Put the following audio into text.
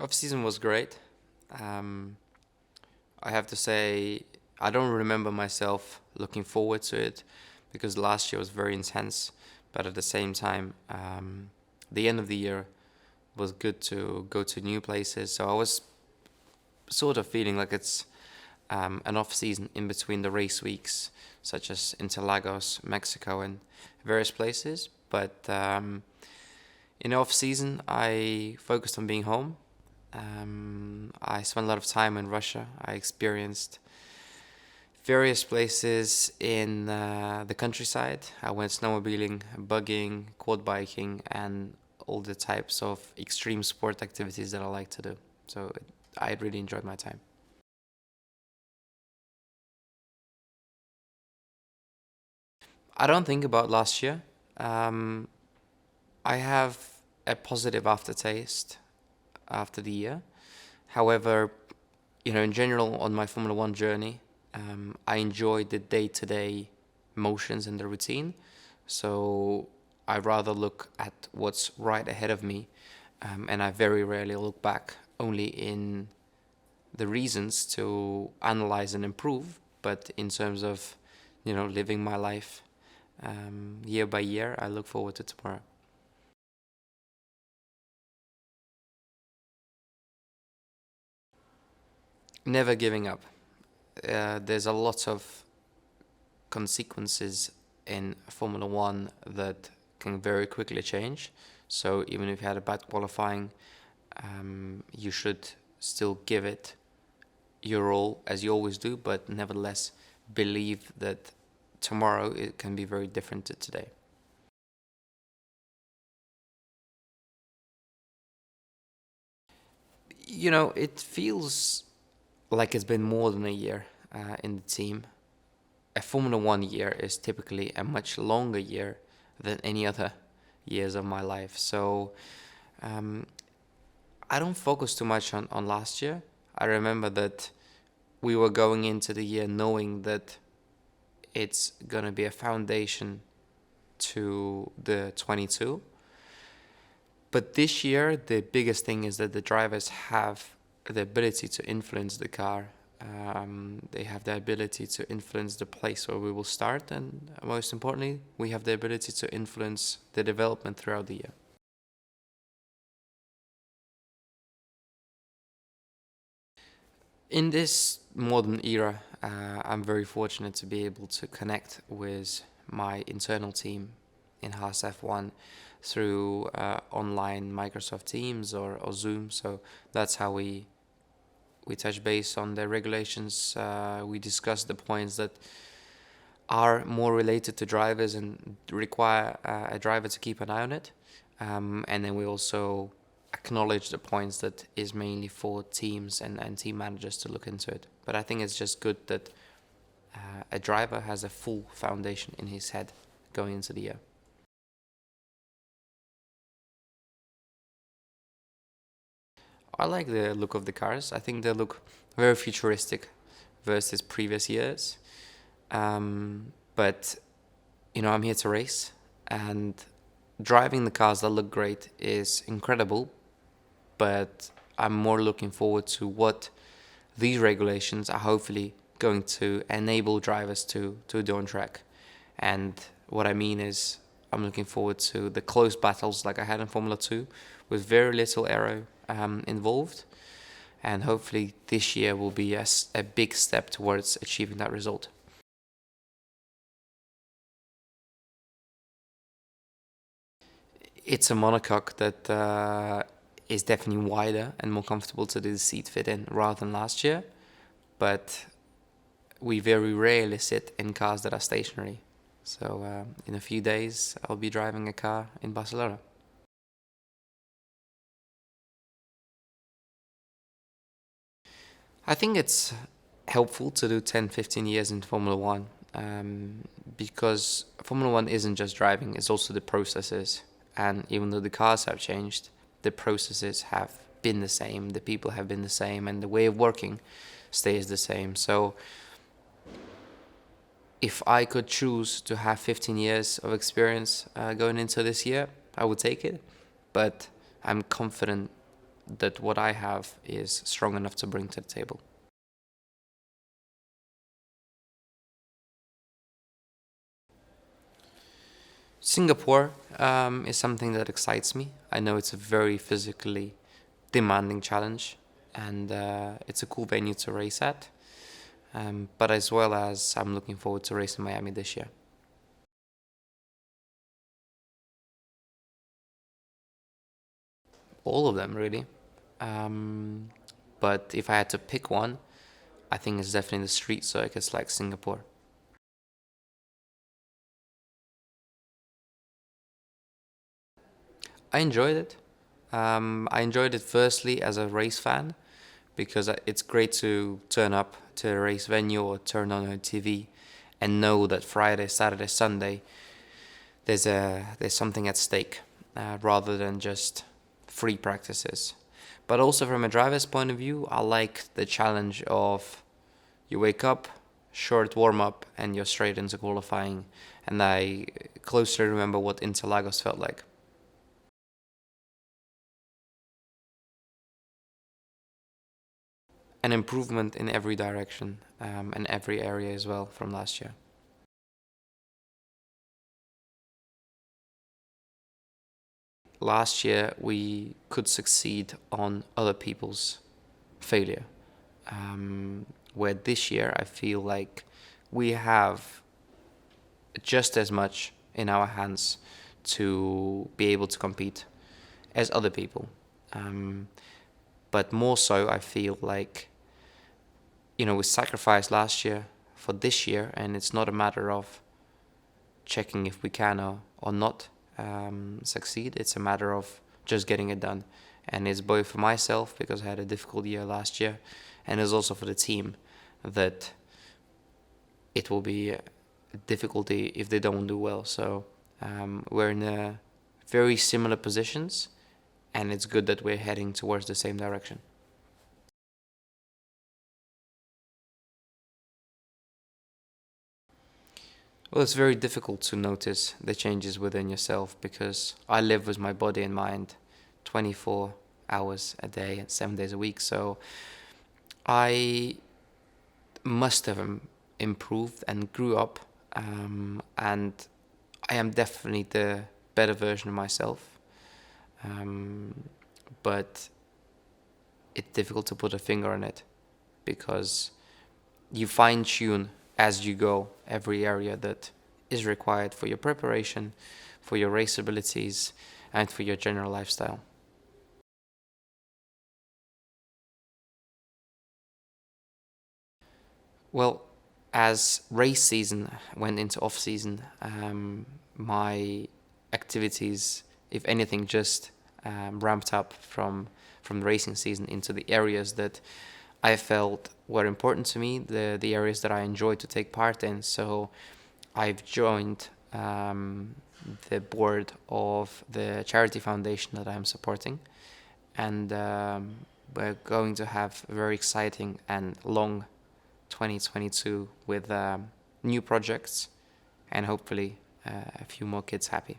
Off season was great. Um, I have to say, I don't remember myself looking forward to it because last year was very intense. But at the same time, the end of the year was good to go to new places. So I was sort of feeling like it's an off season in between the race weeks, such as Interlagos, Mexico, and various places. But in off season, I focused on being home. I spent a lot of time in Russia. I experienced various places in the countryside. I went snowmobiling, bugging, quad biking, and all the types of extreme sport activities that I like to do. So I really enjoyed my time. I don't think about last year. Um, I have a positive aftertaste after the year. However, in general, on my Formula One journey, I enjoy the day-to-day motions and the routine. So I rather look at what's right ahead of me, and I very rarely look back only in the reasons to analyze and improve, but in terms of, living my life year by year, I look forward to tomorrow. Never giving up. There's a lot of consequences in Formula One that can very quickly change. So even if you had a bad qualifying, you should still give it your all as you always do, but nevertheless believe that tomorrow it can be very different to today. It feels like it's been more than a year in the team. A Formula One year is typically a much longer year than any other years of my life. So um, I don't focus too much on last year. I remember that we were going into the year knowing that it's going to be a foundation to the 22. But this year, the biggest thing is that the drivers have the ability to influence the car. They have the ability to influence the place where we will start, and most importantly, we have the ability to influence the development throughout the year. In this modern era, I'm very fortunate to be able to connect with my internal team in Haas F1 through online Microsoft Teams or Zoom. So that's how we touch base on the regulations. We discuss the points that are more related to drivers and require a driver to keep an eye on it. And then we also acknowledge the points that is mainly for teams and team managers to look into it. But I think it's just good that a driver has a full foundation in his head going into the year. I like the look of the cars. I think they look very futuristic versus previous years. But I'm here to race, and driving the cars that look great is incredible. But I'm more looking forward to what these regulations are hopefully going to enable drivers to do on track. And what I mean is, I'm looking forward to the close battles like I had in Formula 2 with very little aero involved. And hopefully, this year will be a big step towards achieving that result. It's a monocoque that is definitely wider and more comfortable to do the seat fit in rather than last year. But we very rarely sit in cars that are stationary. So in a few days, I'll be driving a car in Barcelona. I think it's helpful to do 10, 15 years in Formula One because Formula One isn't just driving, it's also the processes. And even though the cars have changed, the processes have been the same, the people have been the same, and the way of working stays the same. So if I could choose to have 15 years of experience going into this year, I would take it. But I'm confident that what I have is strong enough to bring to the table. Singapore is something that excites me. I know it's a very physically demanding challenge, and it's a cool venue to race at. But as well as I'm looking forward to racing Miami this year. All of them, really. Um, but if I had to pick one, I think it's definitely the street circuits like Singapore. I enjoyed it. I enjoyed it firstly as a race fan because it's great to turn up to a race venue or turn on a TV and know that Friday, Saturday, Sunday there's something at stake rather than just free practices. But also from a driver's point of view, I like the challenge of you wake up, short warm up, and you're straight into qualifying. And I closely remember what Interlagos felt like. An improvement in every direction and every area as well from last year. Last year we could succeed on other people's failure, where this year I feel like we have just as much in our hands to be able to compete as other people. Um, but more so, I feel like, we sacrificed last year for this year, and it's not a matter of checking if we can or not succeed. It's a matter of just getting it done. And it's both for myself, because I had a difficult year last year, and it's also for the team that it will be a difficulty if they don't do well. So we're in very similar positions, and it's good that we're heading towards the same direction. Well, it's very difficult to notice the changes within yourself because I live with my body and mind 24 hours a day and 7 days a week. So I must have improved and grew up, and I am definitely the better version of myself. But it's difficult to put a finger on it because you fine tune as you go every area that is required for your preparation, for your race abilities, and for your general lifestyle. Well, as race season went into off season, my activities, if anything, just ramped up from the racing season into the areas that I felt were important to me, the areas that I enjoyed to take part in. So I've joined the board of the charity foundation that I'm supporting, and we're going to have a very exciting and long 2022 with new projects and hopefully a few more kids happy.